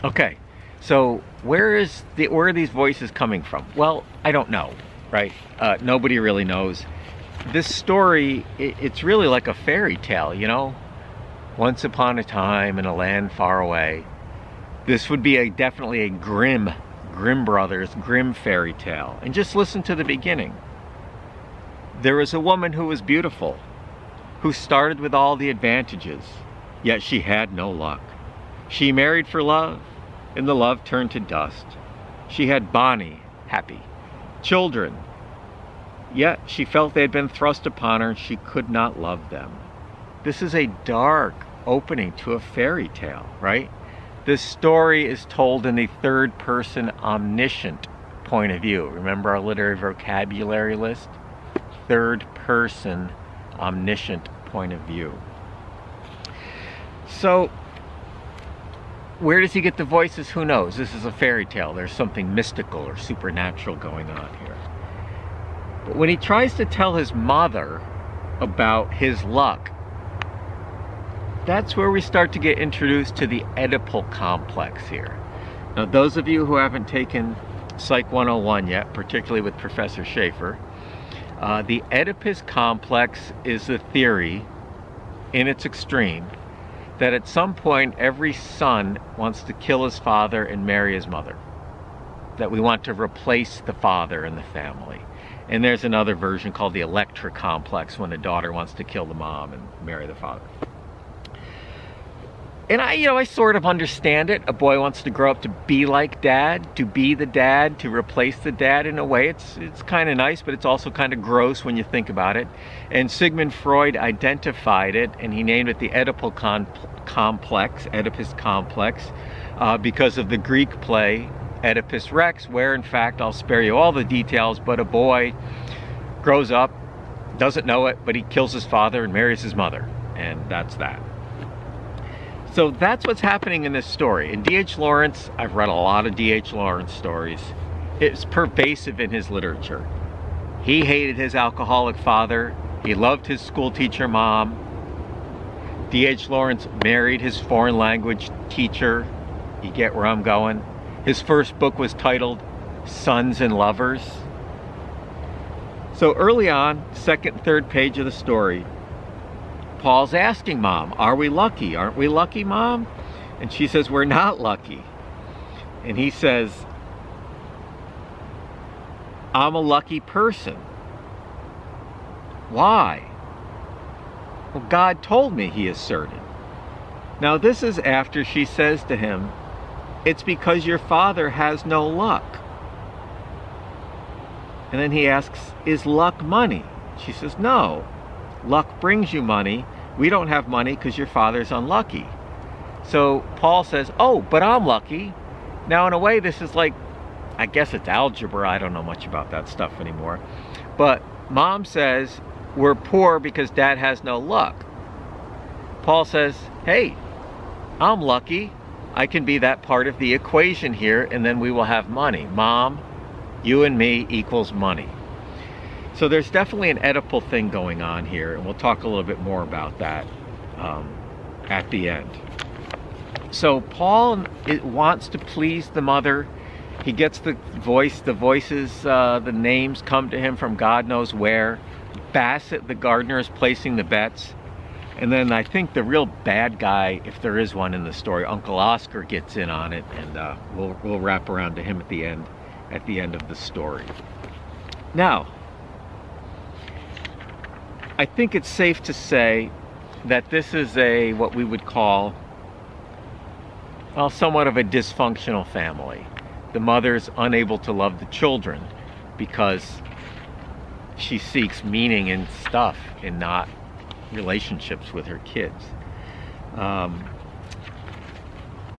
Okay, so where are these voices coming from? Well, I don't know, right? Nobody really knows. This story, it's really like a fairy tale, you know? Once upon a time in a land far away. This would be definitely a Grimm Brothers, Grimm fairy tale. And just listen to the beginning. There was a woman who was beautiful, who started with all the advantages, yet she had no luck. She married for love, and the love turned to dust. She had bonny, happy children, yet she felt they had been thrust upon her and she could not love them. This is a dark opening to a fairy tale, right? This story is told in the third person omniscient point of view. Remember our literary vocabulary list? Third person omniscient point of view. So, where does he get the voices? Who knows? This is a fairy tale. There's something mystical or supernatural going on here. But when he tries to tell his mother about his luck, that's where we start to get introduced to the Oedipal complex here. Now, those of you who haven't taken Psych 101 yet, particularly with Professor Schaefer, the Oedipus complex is the theory, in its extreme, that at some point every son wants to kill his father and marry his mother. That we want to replace the father in the family. And there's another version called the Electra complex, when a daughter wants to kill the mom and marry the father. And I sort of understand it. A boy wants to grow up to be like dad, to be the dad, to replace the dad in a way. It's kind of nice, but it's also kind of gross when you think about it. And Sigmund Freud identified it, and he named it the Oedipal complex, Oedipus complex, because of the Greek play Oedipus Rex, where in fact, I'll spare you all the details, but a boy grows up, doesn't know it, but he kills his father and marries his mother. And that's that. So that's what's happening in this story. And D.H. Lawrence, I've read a lot of D.H. Lawrence stories. It's pervasive in his literature. He hated his alcoholic father. He loved his school teacher mom. D.H. Lawrence married his foreign language teacher. You get where I'm going? His first book was titled Sons and Lovers. So early on, second, third page of the story, Paul's asking Mom, are we lucky? Aren't we lucky, Mom? And she says, we're not lucky. And he says, I'm a lucky person. Why? Well, God told me, he asserted. Now this is after she says to him, it's because your father has no luck. And then he asks, is luck money? She says, no. Luck brings you money. We don't have money because your father's unlucky. So Paul says, oh, but I'm lucky. Now, in a way, this is like, I guess it's algebra. I don't know much about that stuff anymore. But Mom says, we're poor because Dad has no luck. Paul says, hey, I'm lucky. I can be that part of the equation here, and then we will have money. Mom, you and me equals money. So there's definitely an Oedipal thing going on here, and we'll talk a little bit more about that at the end. So Paul wants to please the mother. He gets the voices, the names come to him from God knows where. Bassett, the gardener, is placing the bets. And then I think the real bad guy, if there is one in the story, Uncle Oscar, gets in on it, and we'll wrap around to him at the end of the story. Now, I think it's safe to say that this is what we would call, well, somewhat of a dysfunctional family. The mother's unable to love the children because she seeks meaning in stuff and not relationships with her kids.